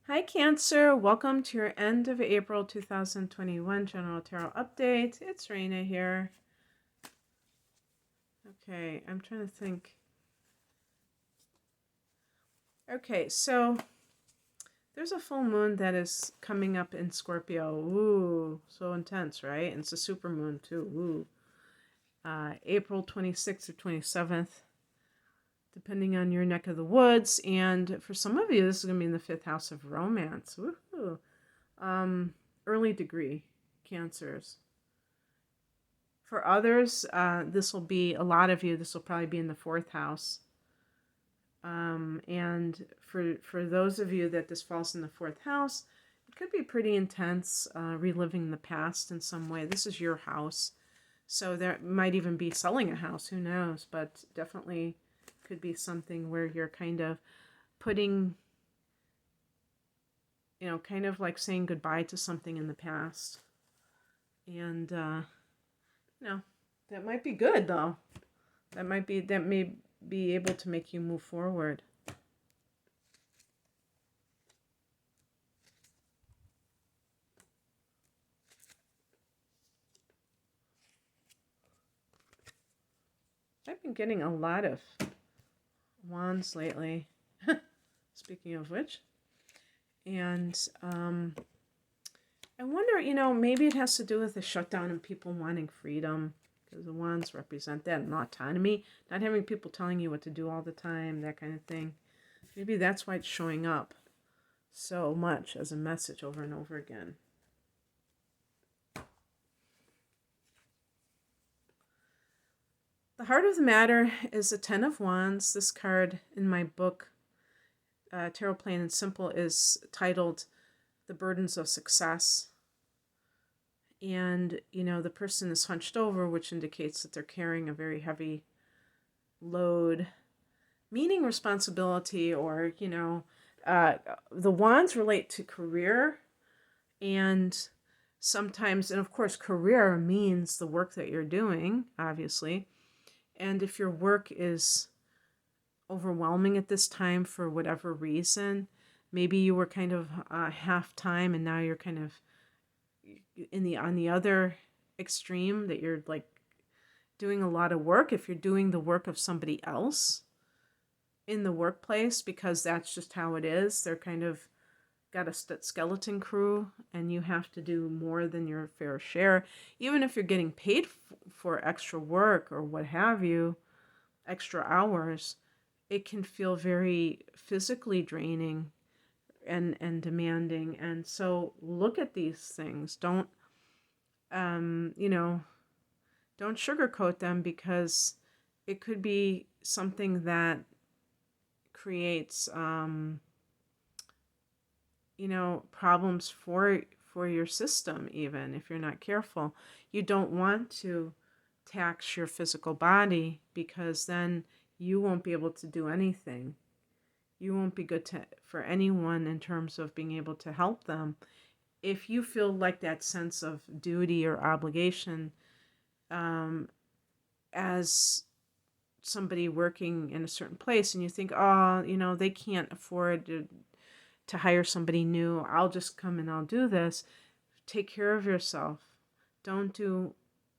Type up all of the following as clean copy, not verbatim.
Hi Cancer, welcome to your end of April 2021 General Tarot Update. It's Raina here. Okay, I'm trying to think. Okay, so there's a full moon that is coming up in Scorpio. Ooh, so intense, right? And it's a super moon too. Ooh. April 26th or 27th, depending on your neck of the woods. And for some of you, this is going to be in the 5th house of romance. Woohoo. Early degree cancers. For others, this will be, a lot of you, this will probably be in the 4th house. And for those of you that this falls in the 4th house, it could be pretty intense, reliving the past in some way. This is your house. So there might even be selling a house, who knows, but definitely could be something where you're kind of putting, kind of like saying goodbye to something in the past. And, that might be good though. That may be able to make you move forward. I've been getting a lot of wands lately. Speaking of which. And I wonder, maybe it has to do with the shutdown and people wanting freedom, because the wands represent that, and autonomy, not having people telling you what to do all the time, that kind of thing. Maybe that's why it's showing up so much as a message over and over again. The heart of the matter is the 10 of Wands. This card in my book, Tarot Plain and Simple, is titled The Burdens of Success. And, the person is hunched over, which indicates that they're carrying a very heavy load, meaning responsibility, or, the wands relate to career. And sometimes, and of course, career means the work that you're doing, obviously. And if your work is overwhelming at this time for whatever reason, maybe you were kind of half time and now you're kind of on the other extreme, that you're like doing a lot of work. If you're doing the work of somebody else in the workplace, because that's just how it is, they're kind of got a skeleton crew and you have to do more than your fair share, even if you're getting paid for extra work or what have you, extra hours. It can feel very physically draining and demanding. And so look at these things. Don't don't sugarcoat them, because it could be something that creates problems for your system. Even if you're not careful, you don't want to tax your physical body, because then you won't be able to do anything. You won't be good for anyone in terms of being able to help them. If you feel like that sense of duty or obligation, as somebody working in a certain place, and you think, oh, they can't afford to hire somebody new, I'll just come and I'll do this. Take care of yourself. Don't do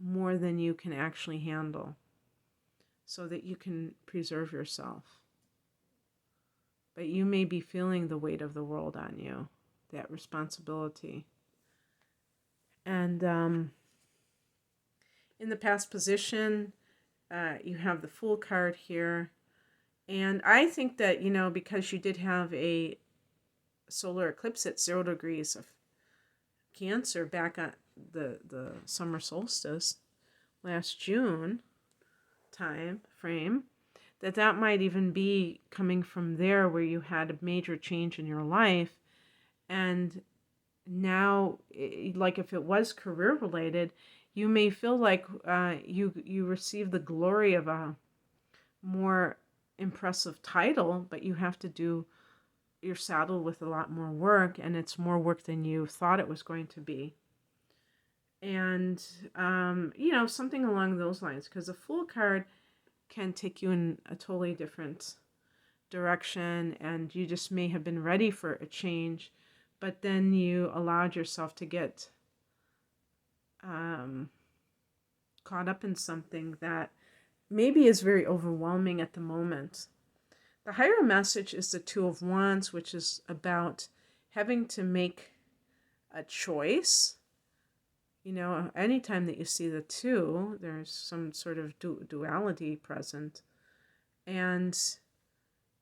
more than you can actually handle, so that you can preserve yourself. But you may be feeling the weight of the world on you, that responsibility. And in the past position, you have the Fool card here. And I think that, because you did have a solar eclipse at 0 degrees of Cancer back on the summer solstice last June time frame, that might even be coming from there, where you had a major change in your life. And now, like if it was career related, you may feel like you receive the glory of a more impressive title, but you have to do, you're saddled with a lot more work, and it's more work than you thought it was going to be. And, something along those lines, because a Fool card can take you in a totally different direction, and you just may have been ready for a change, but then you allowed yourself to get caught up in something that maybe is very overwhelming at the moment. The higher message is the Two of Wands, which is about having to make a choice. You know, anytime that you see the two, there's some sort of duality present. And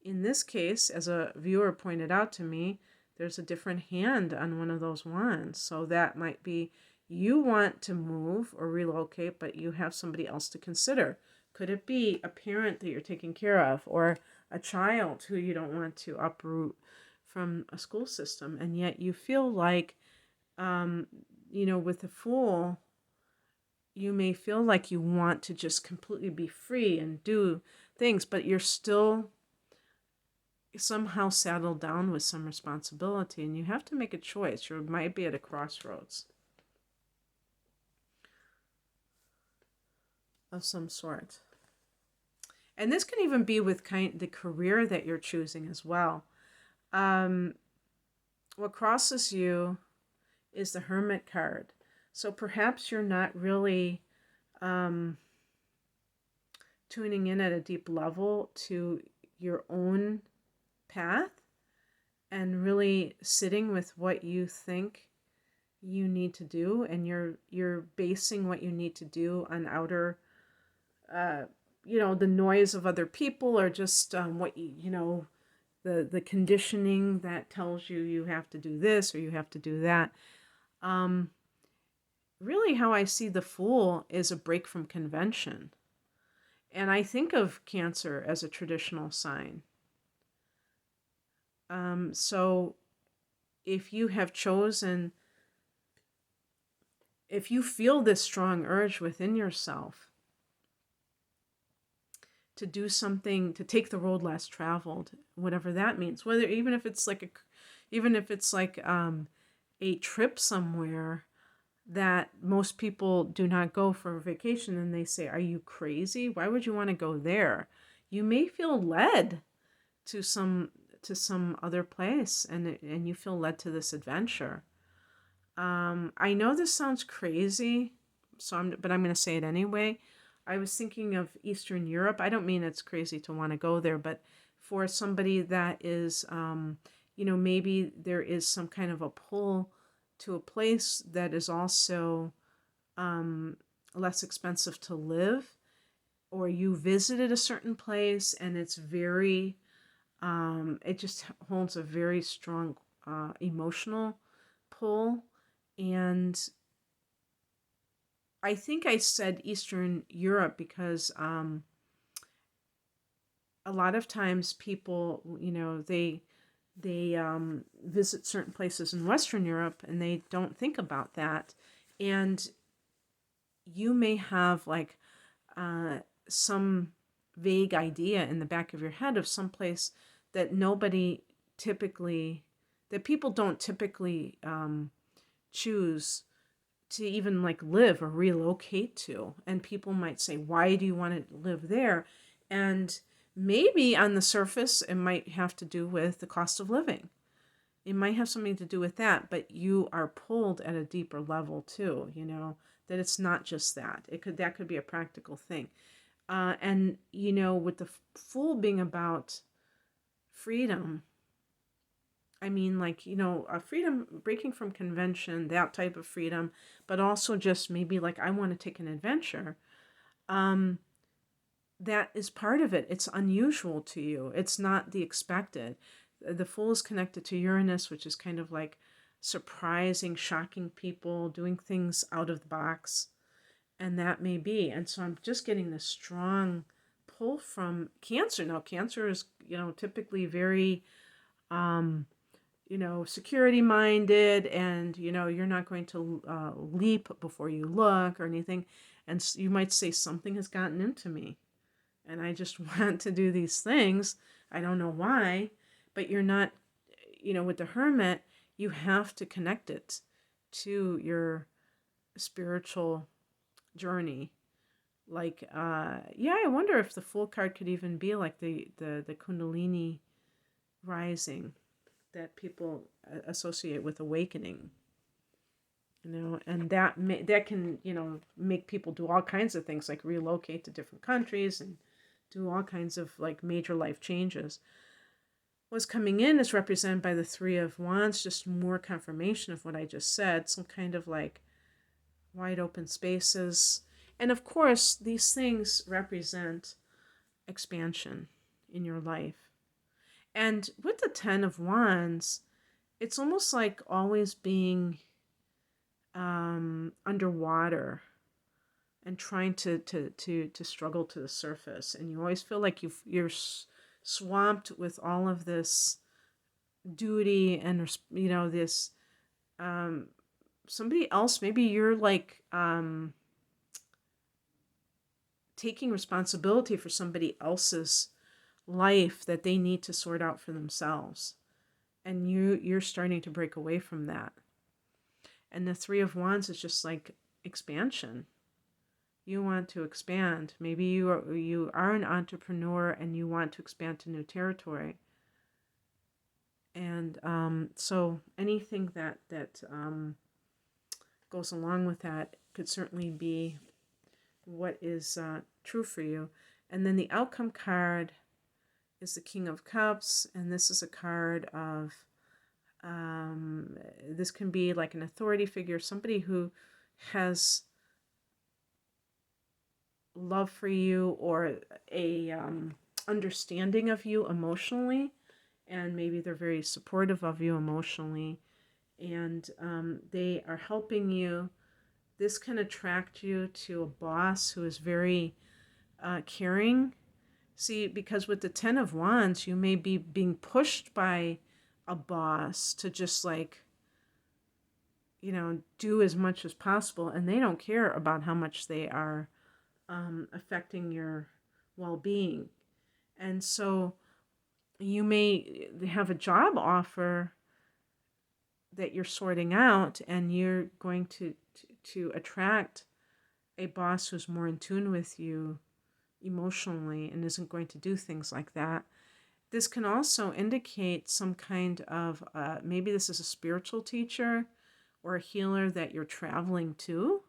in this case, as a viewer pointed out to me, there's a different hand on one of those wands. So that might be you want to move or relocate, but you have somebody else to consider. Could it be a parent that you're taking care of, or a child who you don't want to uproot from a school system? And yet you feel like, with the Fool, you may feel like you want to just completely be free and do things, but you're still somehow saddled down with some responsibility, and you have to make a choice. You might be at a crossroads of some sort. And this can even be with the career that you're choosing as well. What crosses you is the Hermit card. So perhaps you're not really tuning in at a deep level to your own path and really sitting with what you think you need to do, and you're basing what you need to do on outer the noise of other people, or just what the conditioning that tells you have to do this or you have to do that. Really how I see the Fool is a break from convention. And I think of Cancer as a traditional sign. So if you have chosen, if you feel this strong urge within yourself to do something, to take the road less traveled, whatever that means, even if it's like a trip somewhere that most people do not go for a vacation, and they say, are you crazy? Why would you want to go there? You may feel led to some other place, and you feel led to this adventure. I know this sounds crazy, but I'm going to say it anyway. I was thinking of Eastern Europe. I don't mean it's crazy to want to go there, but for somebody that is, maybe there is some kind of a pull to a place that is also less expensive to live, or you visited a certain place and it's very, it just holds a very strong emotional pull. And I think I said Eastern Europe because a lot of times people, they visit certain places in Western Europe and they don't think about that. And you may have like some vague idea in the back of your head of some place that people don't typically choose to even like live or relocate to. And people might say, why do you want to live there? And maybe on the surface, it might have to do with the cost of living. It might have something to do with that, but you are pulled at a deeper level too, that it's not just that. That could be a practical thing. And with the Fool being about freedom, I mean, like, a freedom, breaking from convention, that type of freedom, but also just maybe like, I want to take an adventure. That is part of it. It's unusual to you. It's not the expected. The Fool is connected to Uranus, which is kind of like surprising, shocking people, doing things out of the box. And that may be. And so I'm just getting this strong pull from Cancer. Now, Cancer is, typically very, security minded, and, you're not going to leap before you look or anything. And you might say, something has gotten into me and I just want to do these things. I don't know why, but you're not, with the Hermit, you have to connect it to your spiritual journey, like yeah, I wonder if the Fool card could even be like the Kundalini rising that people associate with awakening. And that can, make people do all kinds of things, like relocate to different countries and do all kinds of like major life changes. What's coming in is represented by the Three of Wands, just more confirmation of what I just said, some kind of like wide open spaces. And of course, these things represent expansion in your life. And with the Ten of Wands, it's almost like always being underwater and trying to struggle to the surface. And you always feel like you're swamped with all of this duty and, this somebody else. Maybe you're like taking responsibility for somebody else's life that they need to sort out for themselves. And you're starting to break away from that. And the Three of Wands is just like expansion. You want to expand. Maybe you are an entrepreneur and you want to expand to new territory. And so anything that goes along with that could certainly be what is true for you. And then the outcome card is the King of Cups, and this is a card of this can be like an authority figure, somebody who has love for you or a understanding of you emotionally, and maybe they're very supportive of you emotionally, and they are helping you. This can attract you to a boss who is very caring. See, because with the Ten of Wands, you may be being pushed by a boss to just like, do as much as possible, and they don't care about how much they are affecting your well-being. And so you may have a job offer that you're sorting out, and you're going to attract a boss who's more in tune with you emotionally and isn't going to do things like that. This can also indicate some kind of, maybe this is a spiritual teacher or a healer that you're traveling to.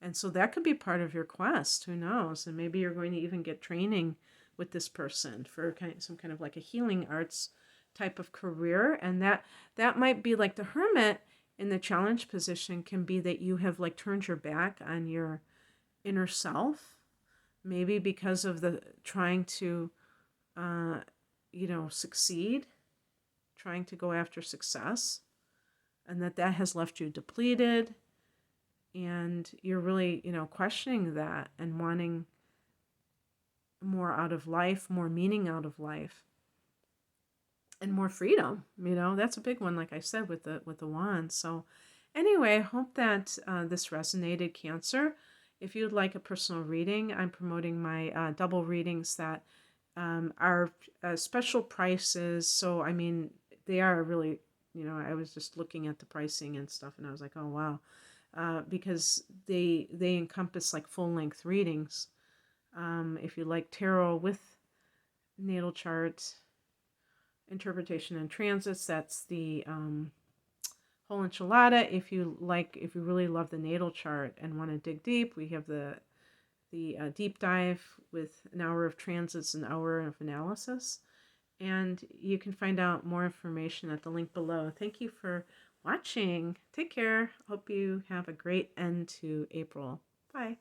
And so that could be part of your quest, who knows? And maybe you're going to even get training with this person for some kind of like a healing arts type of career. And that might be like the Hermit in the challenge position can be that you have like turned your back on your inner self, maybe because of the trying to, succeed, trying to go after success, and that has left you depleted. And you're really, questioning that and wanting more out of life, more meaning out of life, and more freedom. That's a big one, like I said, with the wand. So anyway, I hope that this resonated, Cancer. If you'd like a personal reading, I'm promoting my double readings that are special prices. So, I mean, they are really, I was just looking at the pricing and stuff, and I was like, oh, wow. Because they encompass like full-length readings. If you like tarot with natal charts, interpretation and transits, that's the whole enchilada. If you really love the natal chart and want to dig deep, we have the deep dive with an hour of transits, an hour of analysis. And you can find out more information at the link below. Thank you for watching. Take care. Hope you have a great end to April. Bye.